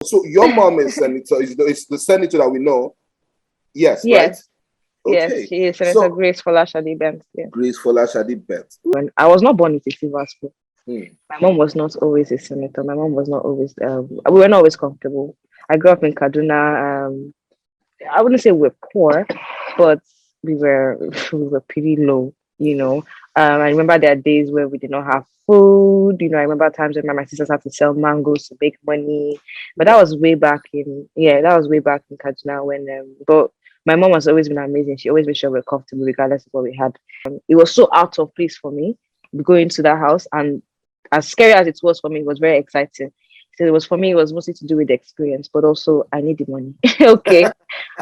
So your mom is senator. It's the senator that we know. Yes, right? Yes. Yes, Okay. she is Senator So Grace Folashade Bent. Yeah. Grace Folashade Bent. When I was not born with a silver spoon. Hmm. My mom was not always a senator. My mom was not always. We were not always comfortable. I grew up in Kaduna. I wouldn't say we're poor, but we were pretty low. I remember there are days where we did not have food. I remember times when my sisters had to sell mangoes to make money. But that was way back in Kaduna when. But my mom has always been amazing. She always made sure we're comfortable regardless of what we had. It was so out of place for me going to that house, and as scary as it was for me, it was very exciting. So it was for me, it was mostly to do with the experience, but also I need the money. Okay.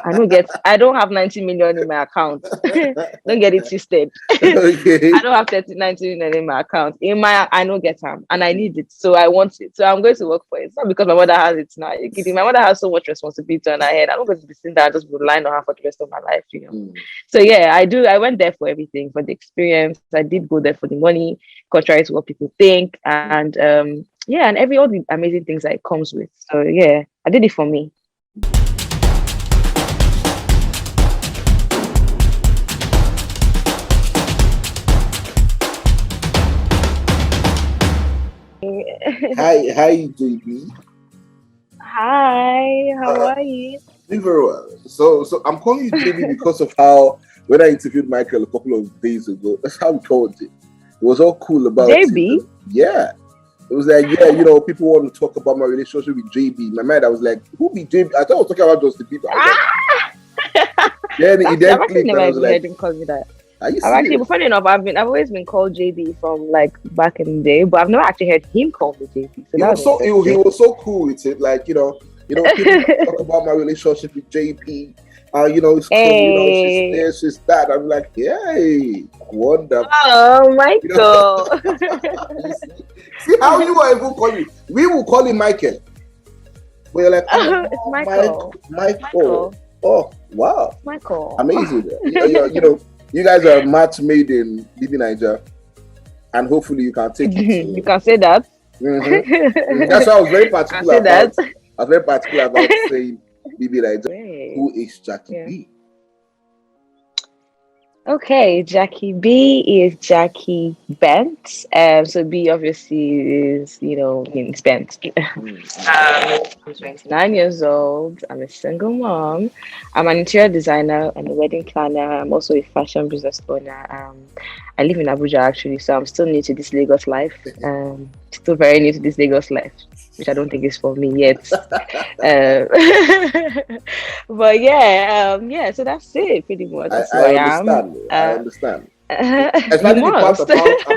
I don't have 90 million in my account. Don't get it twisted. Okay. I don't have 90 million in my account. I don't get them and I need it. So I want it. So I'm going to work for it. It's not because my mother has it now. You're kidding. My mother has so much responsibility on her head. I'm not going to be sitting there and just relying on her for the rest of my life. So yeah, I went there for everything, for the experience. I did go there for the money, contrary to what people think. And and all the amazing things that it comes with. So yeah, I did it for me. Hi, JB. Hi, how are you? Doing very well. So I'm calling you JB because of how when I interviewed Michael a couple of days ago, that's how we called it. It was all cool about JB. Yeah. It was like, people want to talk about my relationship with JB. In my mind, I was like, who be JB? I thought I was talking about Justin Bieber. Then I've actually never even heard him call me that. Are you I've actually, funny enough, I've always been called JB from like back in the day, but I've never actually heard him call me JB. So he was so cool with it. Like, people talk about my relationship with JP. It's cool. Hey. She's this, she's that. I'm like, yay, wonderful. Oh, Michael. See how you are even calling. We will call him Michael. But you're like, it's Michael. Michael. Oh, wow. Michael. Amazing. You guys are a match made in BBNaija, and hopefully you can take it. You can say that. Mm-hmm. That's why I was very particular about. I was very particular about saying BBNaija. Who is Jackie B? Okay, Jackie B is Jackie Bent. So B obviously is, means Bent. I'm 29 years old. I'm a single mom. I'm an interior designer and a wedding planner. I'm also a fashion business owner. I live in Abuja actually, so I'm still new to this Lagos life. Still very new to this Lagos life, which I don't think is for me yet. But yeah, so that's it pretty much. That's who I am. I understand. Especially the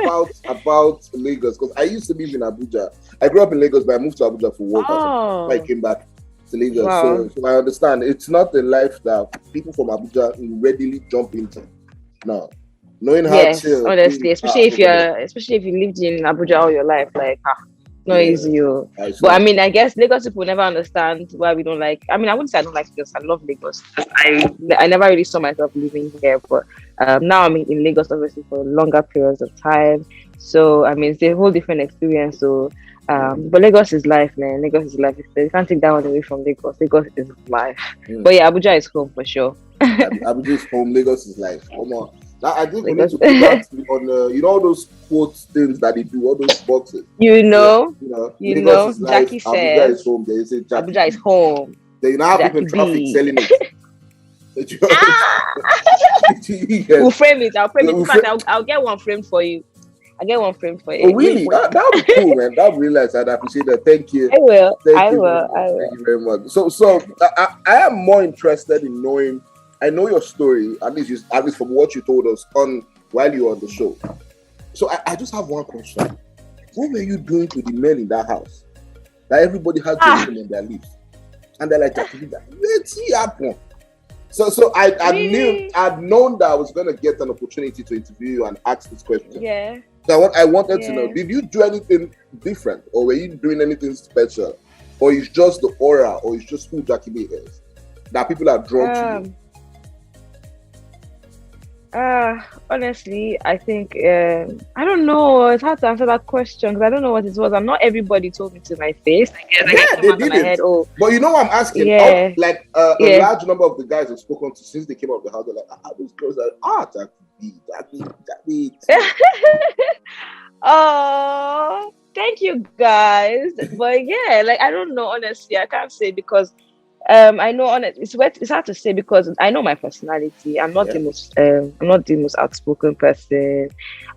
part about Lagos, because I used to live in Abuja. I grew up in Lagos, but I moved to Abuja for work. So I came back to Lagos. Wow. So I understand. It's not a life that people from Abuja readily jump into. No. Knowing how to honestly, especially if you lived in Abuja all your life, like not easy. But I mean, I guess Lagos people never understand why we don't like. I mean, I wouldn't say I don't like Lagos. I love Lagos. I never really saw myself living here, but now I'm in Lagos obviously for longer periods of time. So I mean, it's a whole different experience. So, but Lagos is life, man. Lagos is life. You can't take that one away from Lagos. Lagos is life. But yeah, Abuja is home for sure. Abuja is home. Lagos is life. Come on. Now, I think we need to put that on, all those quotes things that they do, all those boxes. Jackie says, Abuja is home. They say Abuja is home. They now have people in traffic selling it. We'll frame it. I'll frame it. In fact, I'll get one framed for you. I'll get one framed for you. Oh, really? That would be cool, man. That would be really nice. I'd appreciate that. Thank you. I will. Thank you very much. So I am more interested in knowing. I know your story, at least from what you told us while you were on the show. So I just have one question. What were you doing to the men in that house? That everybody had children on their lips. And they're like, let's see happen. So I'd known that I was gonna get an opportunity to interview you and ask this question. Yeah. So I wanted to know, did you do anything different, or were you doing anything special? Or it's just the aura, or it's just who Jackie B is? That people are drawn to you? Honestly, I think I don't know. It's hard to answer that question because I don't know what it was. And not everybody told me to my face. I guess I Yeah, came they out on my head. didn't. Oh, But you know what I'm asking? yeah, Like a yeah. large number of the guys I've spoken to since they came out of the house, they're like, those girls are that be. Oh, thank you guys. But yeah, like I don't know. Honestly, I can't say because I know it's hard to say because I know my personality. Yeah. I'm not the most outspoken person.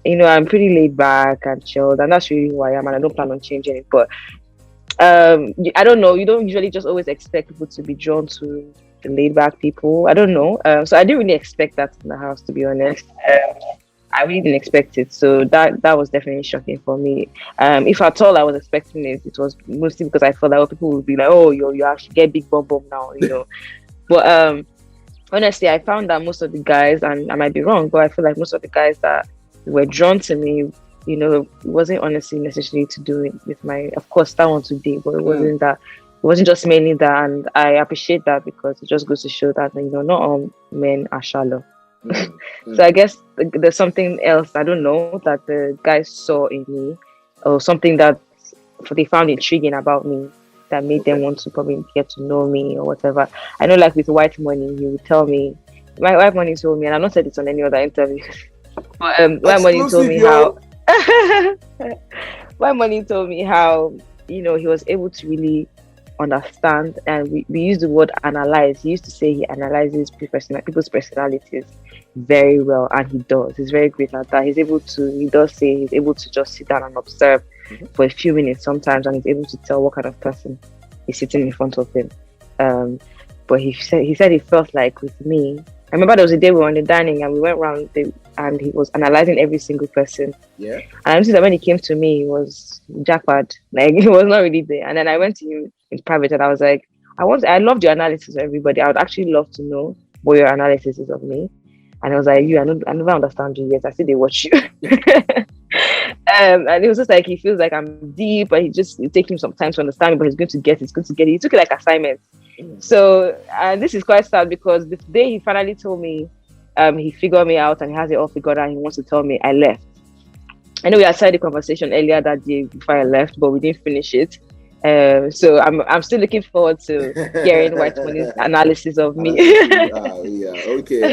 I'm pretty laid back and chilled, and that's really who I am, and I don't plan on changing it. But I don't know. You don't usually just always expect people to be drawn to the laid back people. I don't know. So I didn't really expect that in the house, to be honest. I really didn't expect it, so that was definitely shocking for me. If at all I was expecting it, it was mostly because I thought that people would be like, "Oh, you actually get big bum bum now." But honestly, I found that most of the guys, and I might be wrong, but I feel like most of the guys that were drawn to me, it wasn't honestly necessarily to do it with my, of course, that one today, but it wasn't that. It wasn't just mainly that, and I appreciate that because it just goes to show that not all men are shallow. So I guess there's something else I don't know that the guys saw in me, or something that they found intriguing about me that made them want to probably get to know me or whatever. I know, like with white money, he would tell me. My white money told me, and I've not said it on any other interview. But white money told Exclusive, me yo. how. White money told me how he was able to really understand, and we use the word analyze. He used to say he analyzes people's personalities very well, and he does. He's very great at that. He does say he's able to just sit down and observe for a few minutes sometimes, and he's able to tell what kind of person is sitting in front of him. But he said he felt like with me. I remember there was a day we were on the dining and we went around and he was analyzing every single person. Yeah. And I noticed that when he came to me, he was jackpot. Like he was not really there. And then I went to him in private and I was like, I loved your analysis of everybody. I would actually love to know what your analysis is of me. And I was like, I never understand you yet. I see they watch you. And it was just like he feels like I'm deep, but it takes him some time to understand me, but he's going to get it. He's going to get it. He took it like assignment. So, and this is quite sad because the day he finally told me he figured me out and he has it all figured out, he wants to tell me, I left. I know we had started the conversation earlier that day before I left, but we didn't finish it. So I'm still looking forward to hearing White Money's analysis of me. Okay.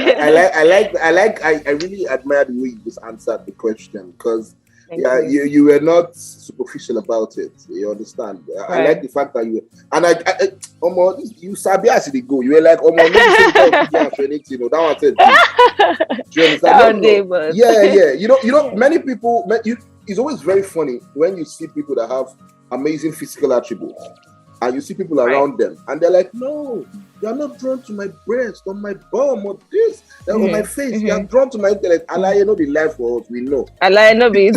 I really admire the way you just answered the question because you were not superficial about it. You understand? Right. I like the fact that you sabi as they go. You were like, that one said. Do you understand? Yeah. Many people. It's always very funny when you see people that have amazing physical attributes and you see people around them and they're like, no, you're not drawn to my breast or my bum or this or my face. You're drawn to my intellect. Allah, you know the life for us. We know. Allah, no, it's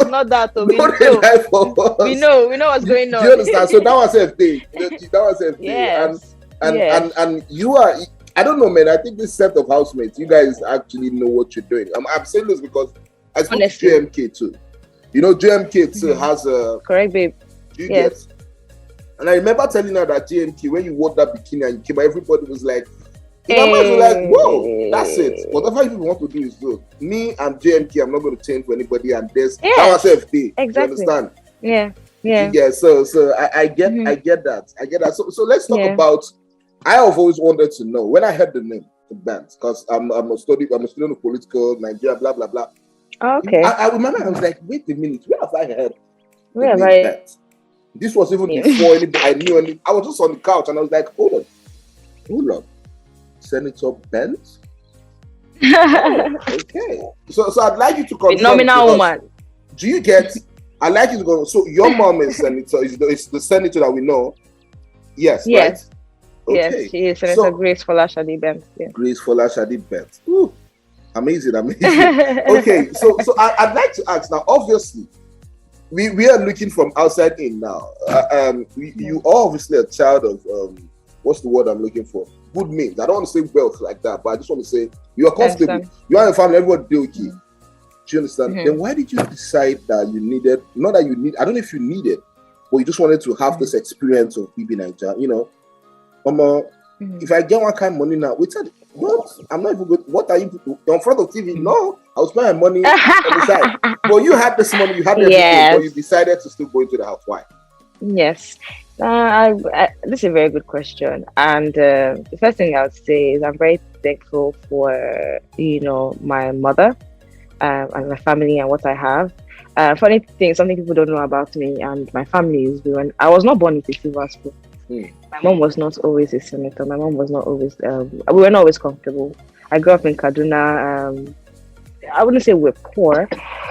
not that. We know what's going on. Do you understand? So that was a thing. Yes. And you are. I don't know, man. I think this set of housemates, you guys actually know what you're doing. I'm saying this because I spoke to JMK too. JMK too has a correct, babe. Yes. And I remember telling her that JMK, when you wore that bikini and you came, everybody was like, whoa, that's it. Whatever people want to do is good. Me and JMK, I'm not going to change for anybody, and this that was FD. Exactly. You understand? Yeah. So I get that. So let's talk about. I have always wanted to know when I heard the name, the band, because I'm a student of political Nigeria, blah blah blah. Okay. I remember I was like, wait a minute, where have I heard? Where have I? This was even before I knew any. I was just on the couch and I was like, hold on, Senator Bent. Okay. So I'd like you to confirm. Phenomenal woman. Do you get? I'd like you to go. So your mom is senator. Is the senator that we know? Yes. Right? Okay. Yes, she is Senator Grace Folashade Bent. Yeah. Grace Folashade Bent. Amazing. Okay, so I'd like to ask now. Obviously, we are looking from outside in now. You are obviously a child of what's the word I'm looking for? Good means. I don't want to say wealth like that, but I just want to say you are comfortable. You are in family. Everyone do okay. Do you understand? Then why did you decide that you needed? Not that you need. I don't know if you needed, but you just wanted to have this experience of BBNaija. If I get one kind of money now, we said, what? I'm not even good. What are you in front of TV? No, I'll spend my money on the side. But you had this money, you had everything, but you decided to still go into the house. Why? Yes. This is a very good question. And the first thing I would say is I'm very thankful for, my mother and my family and what I have. Funny thing, something people don't know about me and my family is when I was not born with a silver spoon. My mom was not always a senator. My mom was not always, we were not always comfortable. I grew up in Kaduna. I wouldn't say we're poor,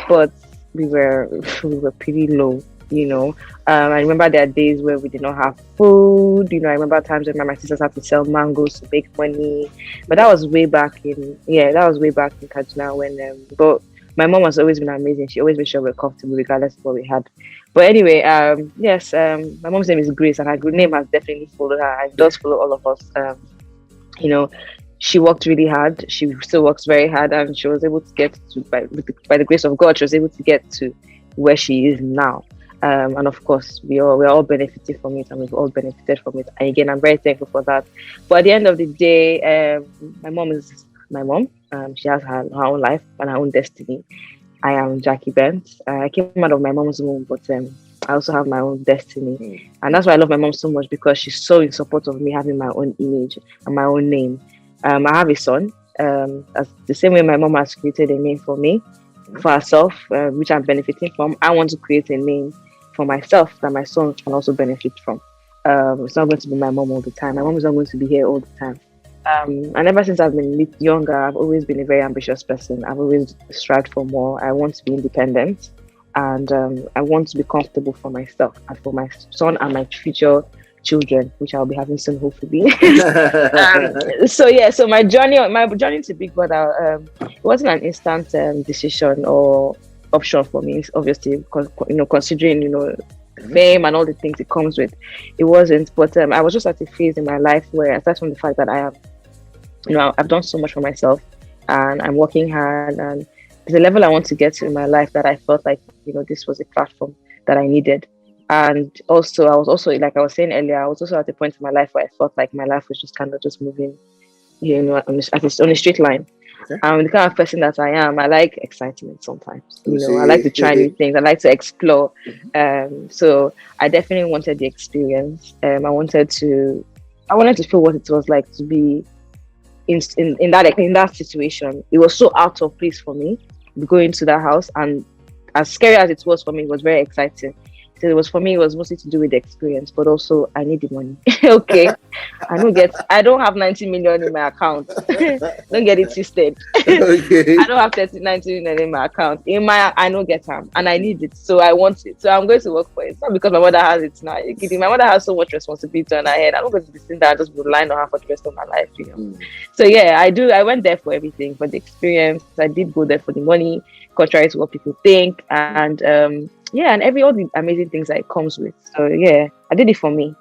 but we were pretty low. I remember there are days where we did not have food. I remember times when my sisters had to sell mangoes to make money. But that was way back in Kaduna when. But my mom has always been amazing. She always made sure we're comfortable regardless of what we had. But anyway, yes, my mom's name is Grace, and her good name has definitely followed her. And it does follow all of us. She worked really hard. She still works very hard, and she was able to get to by the grace of God, she was able to get to where she is now. And of course, we're all benefited from it, and we've all benefited from it. And again, I'm very thankful for that. But at the end of the day, my mom is my mom. She has her own life and her own destiny. I am Jackie Bent. I came out of my mom's womb, but I also have my own destiny. And that's why I love my mom so much, because she's so in support of me having my own image and my own name. I have a son. As the same way my mom has created a name for me, for herself, which I'm benefiting from. I want to create a name for myself that my son can also benefit from. It's not going to be my mom all the time. My mom is not going to be here all the time. And ever since I've been younger, I've always been a very ambitious person. I've always strived for more. I want to be independent, and I want to be comfortable for myself and for my son and my future children, which I'll be having soon, hopefully. So my journey to Big Brother, it wasn't an instant decision or option for me. Obviously, because considering fame and all the things it comes with, it wasn't. But I was just at a phase in my life where, aside from the fact that I have, I've done so much for myself, and I'm working hard, and there's a level I want to get to in my life that I felt like this was a platform that I needed. And also, I was also, like I was saying earlier, I was also at a point in my life where I felt like my life was just kind of just moving, on a straight line. Okay. The kind of person that I am, I like excitement sometimes. I like to try new things. I like to explore. So I definitely wanted the experience. I wanted to feel what it was like to be in that situation. It was so out of place for me going to that house, and as scary as it was for me, it was very exciting. So it was mostly to do with the experience, but also I need the money. Okay. I don't have 90 million in my account. Don't get it twisted. Okay. I don't have 90 million in my account. I don't get them, and I need it. So I want it. So I'm going to work for it. It's not because my mother has it now. My mother has so much responsibility on her head. I'm not going to be sitting there and just relying on her for the rest of my life, So yeah, I went there for everything, for the experience. I did go there for the money, contrary to what people think. And and all the amazing things that it comes with. So yeah, I did it for me.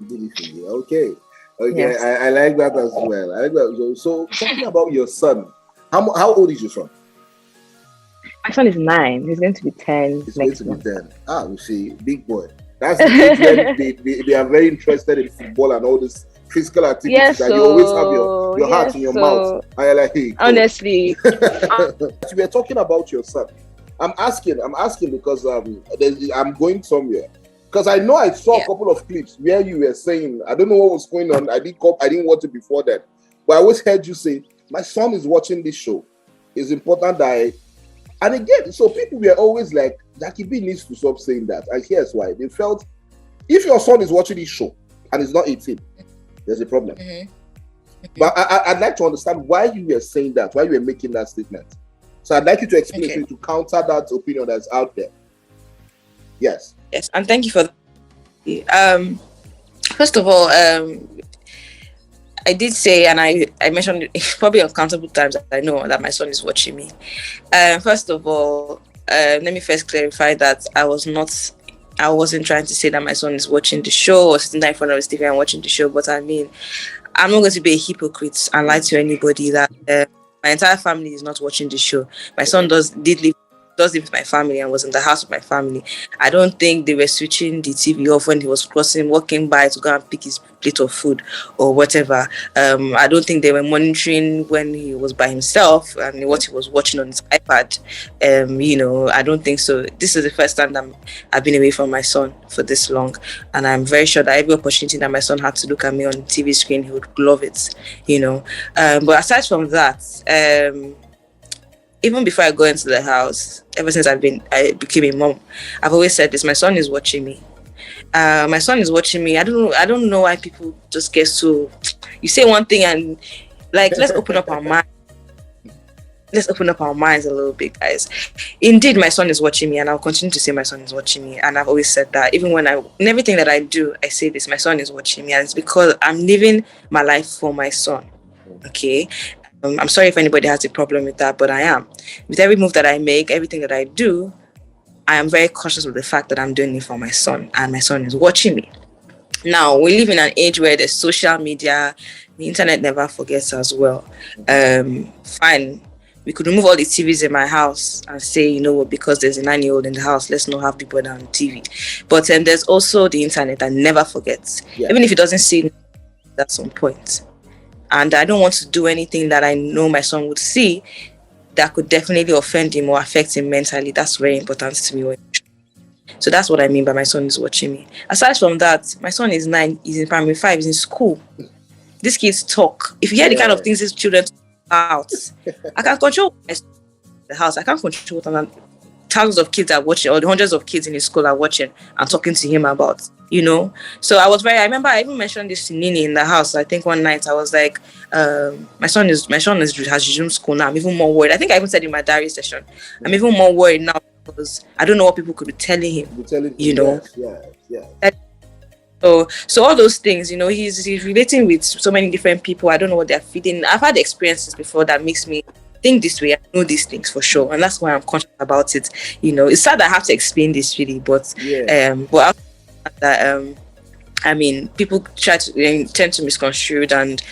Okay. Yes. I like that as well. I like that. So talking about your son, how old is your son? My son is 9. He's going to be 10. He's going to be 10. You see, big boy. That's the age when they are very interested in football and all this physical activities. Yes, that you always have your heart in your mouth. And you're like, hey, honestly. We are talking about your son. I'm asking because I'm going somewhere. Because I know I saw a couple of clips where you were saying, I don't know what was going on. I didn't watch it before that. But I always heard you say, my son is watching this show. It's important that and again, so people were always like, Jackie B needs to stop saying that. And here's why. They felt, if your son is watching this show and is not 18, there's a problem. But I'd like to understand why you were saying that, why you were making that statement. So I'd like you to explain to counter that opinion that's out there. Yes. Yes, and thank you for that. First of all, I did say, and I mentioned it probably uncountable times that I know that my son is watching me. First of all, let me first clarify that I wasn't trying to say that my son is watching the show or sitting there in front of his TV and watching the show, but I mean, I'm not going to be a hypocrite and lie to anybody that my entire family is not watching the show. My son did live does live with my family and was in the house with my family, I don't think they were switching the TV off when he was walking by to go and pick his plate of food or whatever. I don't think they were monitoring when he was by himself and what he was watching on his iPad. I don't think so. This is the first time that I've been away from my son for this long, and I'm very sure that every opportunity that my son had to look at me on the TV screen, he would love it. But aside from that, even before I go into the house, ever since I became a mom, I've always said this: my son is watching me. My son is watching me. I don't know why people just get so. You say one thing and let's open up our mind. Let's open up our minds a little bit, guys. Indeed, my son is watching me, and I'll continue to say my son is watching me. And I've always said that, even in everything that I do, I say this: my son is watching me, and it's because I'm living my life for my son. Okay. I'm sorry if anybody has a problem with that, but I am. With every move that I make, everything that I do, I am very cautious of the fact that I'm doing it for my son, and my son is watching me. Now, we live in an age where there's social media, the internet never forgets as well. Fine, we could remove all the TVs in my house and say, because there's a 9-year-old in the house, let's not have people on TV. But there's also the internet that never forgets, even if it doesn't see it at some point. And I don't want to do anything that I know my son would see that could definitely offend him or affect him mentally. That's very important to me. So that's what I mean by my son is watching me. Aside from that, my son is 9, he's in primary 5, he's in school. These kids talk. If you hear the kind of things these children talk about, I can control the house. I can't control what thousands of kids are watching, or the hundreds of kids in his school are watching and talking to him about, So I remember I even mentioned this to Nini in the house. I think one night I was like, my son has resumed school now. I'm even more worried. I think I even said in my diary session, I'm even more worried now because I don't know what people could be telling him. So all those things, he's relating with so many different people. I don't know what they're feeding. I've had experiences before that makes me think this way. I know these things for sure, and that's why I'm conscious about it. It's sad that I have to explain this really, but people tend to misconstrue and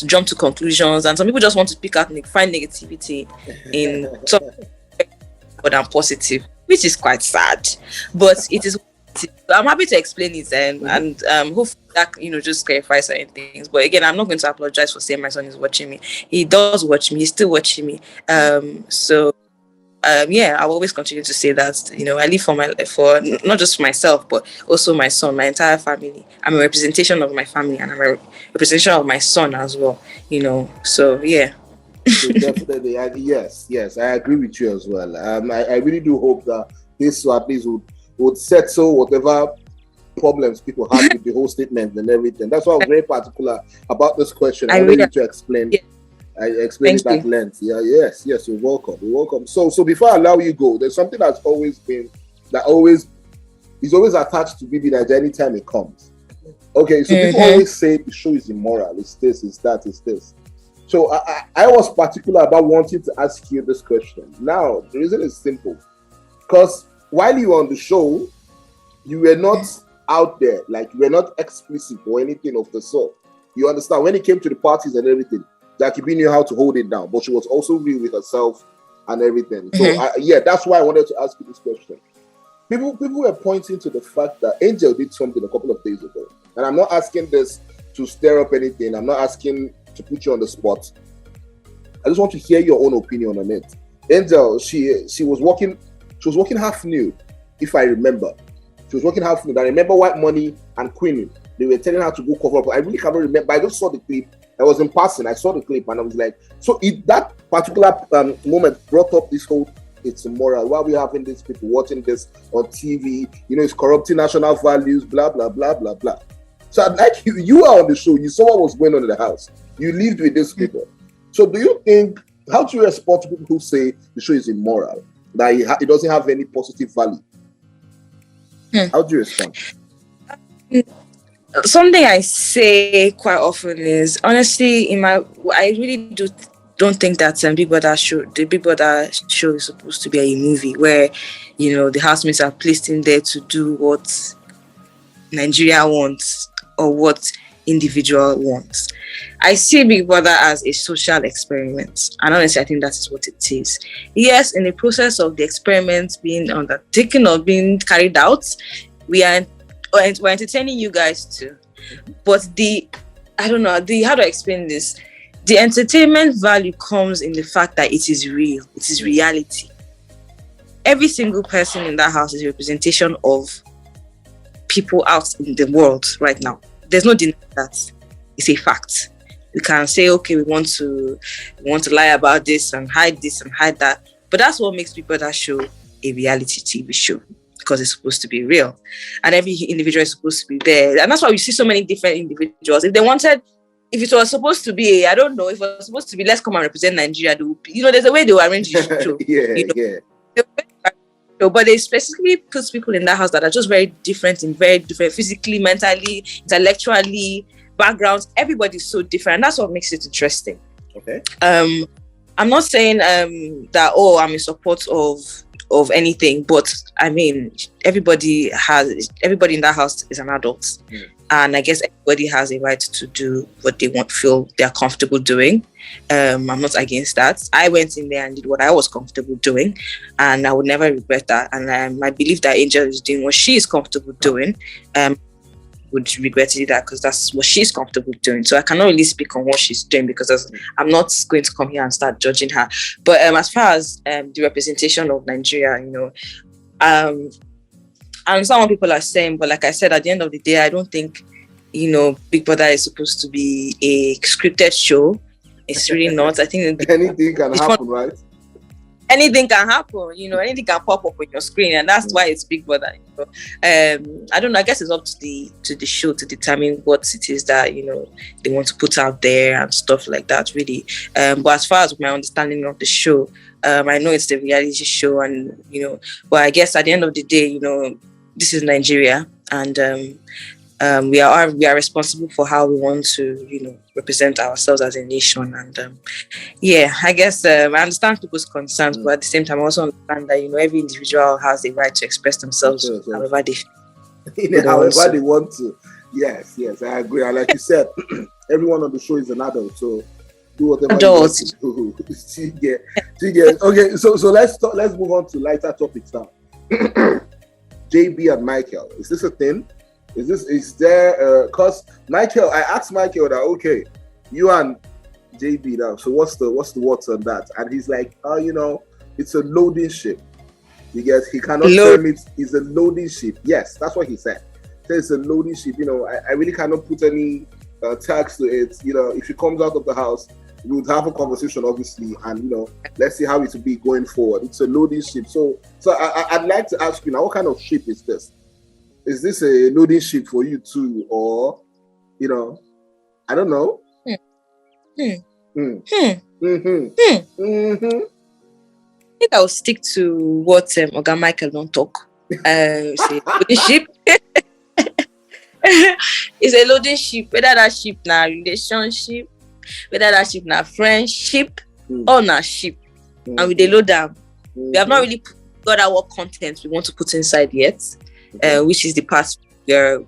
jump to conclusions, and some people just want to pick out and find negativity in something more than positive, which is quite sad, but it is. I'm happy to explain it and hopefully that just clarify certain things. But again, I'm not going to apologize for saying my son is watching me. He does watch me. He's still watching me. I'll always continue to say that. I live for not just for myself, but also my son, my entire family. I'm a representation of my family, and I'm a representation of my son as well. So yeah. So definitely, yes, I agree with you as well. I really do hope that this at least would settle whatever problems people have with the whole statement and everything. That's why I'm very particular about this question. I wanted you to explain. Yeah. I explained it at length. Yes, you're welcome. You're welcome. So before I allow you go, there's something that's always been is always attached to BBNaija anytime it comes. Okay, so people always say the show is immoral. It's this, it's that, it's this. So I was particular about wanting to ask you this question. Now the reason is simple, because while you were on the show, you were not out there, you were not explicit or anything of the sort. You understand? When it came to the parties and everything, Jackie B knew how to hold it down, but she was also real with herself and everything. So that's why I wanted to ask you this question. People were pointing to the fact that Angel did something a couple of days ago, and I'm not asking this to stir up anything. I'm not asking to put you on the spot. I just want to hear your own opinion on it. Angel, she was walking half nude, if I remember. She was walking half nude. I remember White Money and Queen. They were telling her to go cover up. I really cannot remember. I just saw the clip. I was in passing. I saw the clip and I was like, so that particular moment brought up this whole, it's immoral. Why are we having these people watching this on TV? It's corrupting national values, blah, blah, blah, blah, blah. So like you are on the show. You saw what was going on in the house. You lived with these people. So do you think, how do you respond to people who say the show is immoral? That it doesn't have any positive value? How do you respond? Something I say quite often is, honestly, I really don't think that the Big Brother show is supposed to be a movie where, the housemates are placed in there to do what Nigeria wants or what individual wants. I see Big Brother as a social experiment, and honestly, I think that is what it is. Yes, in the process of the experiment being undertaken or being carried out, we're entertaining you guys too. But how do I explain this? The entertainment value comes in the fact that it is real, it is reality. Every single person in that house is a representation of people out in the world right now. There's no denying that. It's a fact. We can say, okay, we want to lie about this and hide that. But that's what makes Big Brother show a reality TV show, because it's supposed to be real. And every individual is supposed to be there. And that's why we see so many different individuals. If it was supposed to be, I don't know, if it was supposed to be, let's come and represent Nigeria, there's a way they will arrange the show. Yeah. But they specifically put people in that house that are just very different physically, mentally, intellectually, backgrounds. Everybody's so different, and that's what makes it interesting. Okay. I'm not saying that I'm in support of anything, but I mean, everybody in that house is an adult, and I guess everybody has a right to do what they feel they're comfortable doing. I'm not against that. I went in there and did what I was comfortable doing, and I would never regret that. And I believe that Angel is doing what she is comfortable doing. Would regret that because that's what she's comfortable doing. So I cannot really speak on what she's doing because I'm not going to come here and start judging her. But as far as the representation of Nigeria, and some people are saying, but like I said, at the end of the day, I don't think Big Brother is supposed to be a scripted show. It's really not. I think anything can happen, right? Anything can happen, anything can pop up on your screen, and that's why it's Big Brother. I don't know. I guess it's up to the show to determine what it is that they want to put out there and stuff like that. Really, but as far as my understanding of the show, I know it's the reality show, and but I guess at the end of the day, this is Nigeria, and we are responsible for how we want to represent ourselves as a nation. And I guess I understand people's concerns, but at the same time I also understand that every individual has a right to express themselves however they feel. However they want to. Yes, I agree. And like you said, everyone on the show is an adult, so do whatever you want to do. Okay, so let's move on to lighter topics now. JB and Michael, is this a thing? Is there, cause Michael, I asked Michael that, okay, you and JB now, so what's the words on that? And he's like, it's a loading ship. He cannot term it, it's a loading ship. Yes, that's what he said. It's a loading ship. I really cannot put any tags to it. If she comes out of the house, we would have a conversation, obviously, and let's see how it will be going forward. It's a loading ship. So I'd like to ask you now, what kind of ship is this? Is this a loading ship for you too, or I don't know. I think I'll stick to what Oga Michael don't talk. Say loading ship. It's a loading ship. Whether that ship na relationship, whether that ship na friendship, or na ship, and we dey load them. We have not really got our content we want to put inside yet. Which is the part we are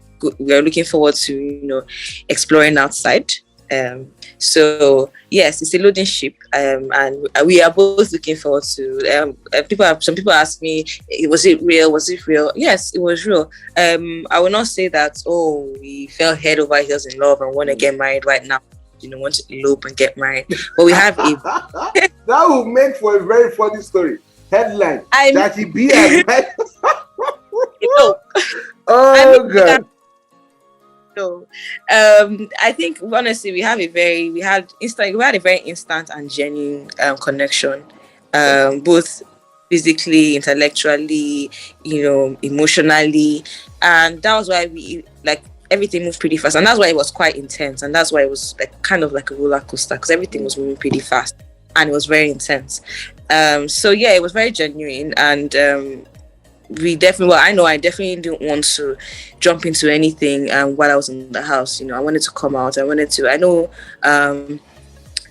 looking forward to, exploring outside. So yes, it's a loading ship, and we are both looking forward to. Some people ask me, was it real? Was it real? Yes, it was real. I will not say that. Oh, we fell head over heels in love and want to get married right now. Want to elope and get married. But we have a that will make for a very funny story. Headline: Jackie B and God. No, I think honestly we had a very instant and genuine connection, both physically, intellectually, emotionally, and that was why everything moved pretty fast, and that's why it was quite intense, and that's why it was kind of like a roller coaster because everything was moving pretty fast and it was very intense. So yeah, it was very genuine, and I definitely didn't want to jump into anything while I was in the house. I wanted to come out. I know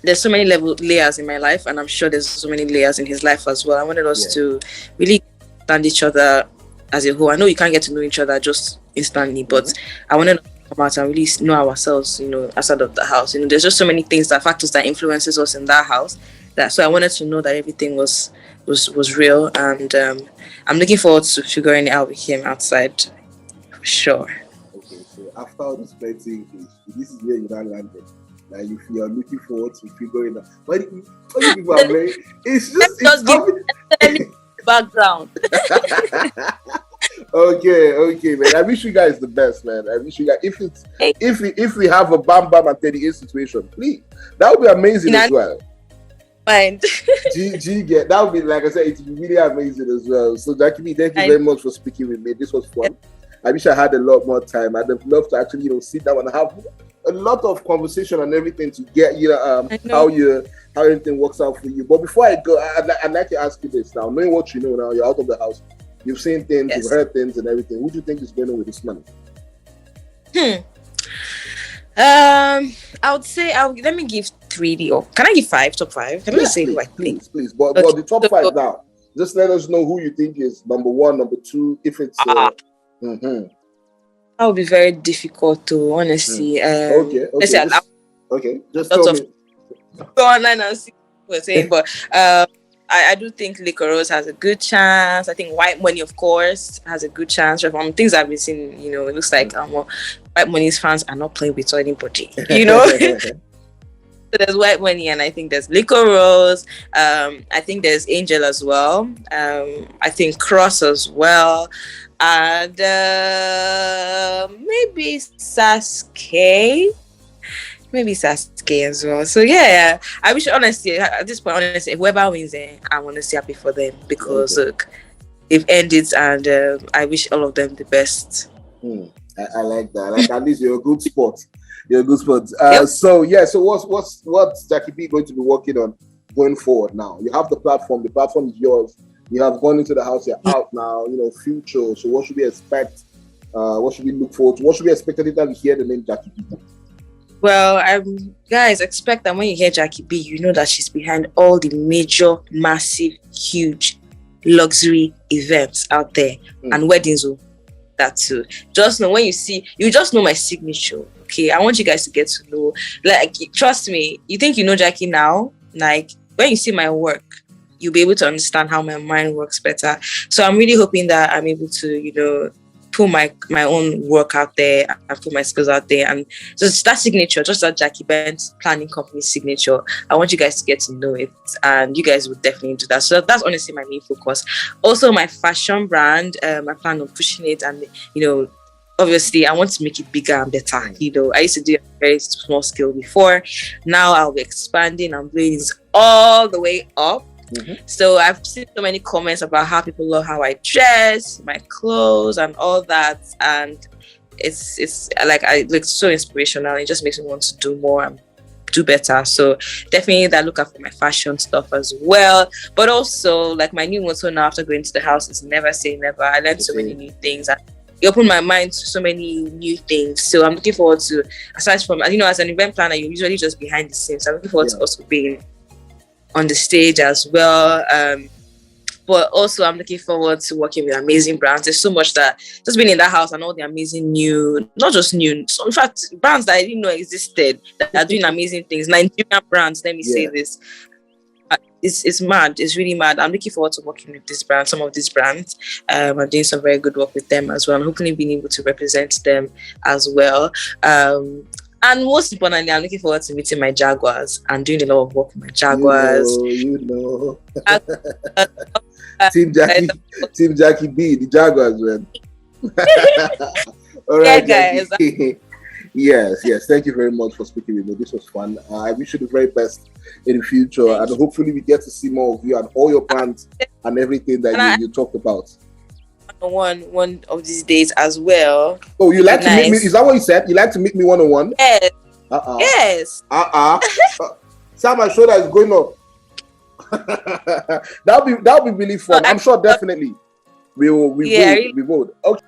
there's so many layers in my life, and I'm sure there's so many layers in his life as well. I wanted us to really understand each other as a whole. I know you can't get to know each other just instantly, but I wanted to come out and really know ourselves, outside of the house. There's just so many factors that influences us in that house. So I wanted to know that everything was real, and I'm looking forward to figuring it out with him outside, for sure. Okay, so after all this plenty English, this is where you now landed. Now you are looking forward to figuring out. But you people are very. It's just give background. Okay, man. I wish you guys the best, man. I wish you guys if we have a Bam Bam and Teddy A situation, please, that would be amazing as well. Mind. That would be, like I said, it's really amazing as well. So Jackie B, thank you very much for speaking with me. This was fun. I wish I had a lot more time. I'd have loved to actually, sit down and have a lot of conversation and everything to get how everything works out for you. But before I go, I'd like to ask you this now. Knowing what you know now, you're out of the house. You've seen things, You've heard things and everything. What do you think is going on with this money? I would say let me give 3D or can I give 5? Top 5? Can I say who I think? Please. But the top 5 now. Just let us know who you think is number 1, number 2. If it's that would be very difficult to honestly. Okay. Let's say just tell me. Go online and see what we're saying, but I do think Liquor Rose has a good chance. I think White Money, of course, has a good chance. From things I've been seeing, it looks like White Money's fans are not playing with anybody, So there's White Money, and I think there's Liquor Rose. I think there's Angel as well. I think Cross as well, and maybe Sasuke. Maybe Sasuke as well. So yeah, I wish honestly at this point, whoever wins it, I want to see happy for them because look, they've ended, and I wish all of them the best. I like that. Like, at least you're a good sport. So what's Jackie B going to be working on going forward now? You have the platform. The platform is yours. You have gone into the house. You're out now. Future. So what should we expect? What should we look forward to? What should we expect anytime we hear the name Jackie B? Well, guys, expect that when you hear Jackie B, you know that she's behind all the major, massive, huge luxury events out there and weddings. That too. Just know when you just know my signature. Okay, I want you guys to get to know. Like, trust me. You think you know Jackie now? Like, when you see my work, you'll be able to understand how my mind works better. So I'm really hoping that I'm able to, put my own work out there and put my skills out there, and just that signature, just that Jackie Benz planning company signature. I want you guys to get to know it, and you guys would definitely do that. So that's honestly my main focus. Also, my fashion brand, I plan on pushing it, and obviously I want to make it bigger and better. I used to do a very small scale before. Now I'll be expanding and blowing this all the way up. So I've seen so many comments about how people love how I dress, my clothes, and all that, and it's like I look so inspirational. It just makes me want to do more and do better. So definitely that look out for my fashion stuff as well. But also, like, my new motto now after going to the house is never say never. I learned so many new things, and it opened my mind to so many new things. So I'm looking forward to, aside from as an event planner, you're usually just behind the scenes. So I'm looking forward to also being on the stage as well, but also I'm looking forward to working with amazing brands. There's so much that just being in that house and all the amazing not just new, so in fact brands that I didn't know existed that are doing amazing things. Nigerian brands, let me say this. It's mad. It's really mad. I'm looking forward to working with this brand, some of these brands. I'm doing some very good work with them as well, and hopefully being able to represent them as well. And most importantly, I'm looking forward to meeting my Jaguars and doing a lot of work with my Jaguars. Team Jackie B, the Jaguars, man. All right, guys. Yes. Thank you very much for speaking with me. This was fun. I wish you the very best in the future, and hopefully we get to see more of you and all your plans and everything that you talked about. One of these days as well. Oh, you like to meet me? Is that what you said? You like to meet me one-on-one? Yes. Yes. Sam, my shoulder is going up. That'll be really fun. I'm sure definitely we will. Okay.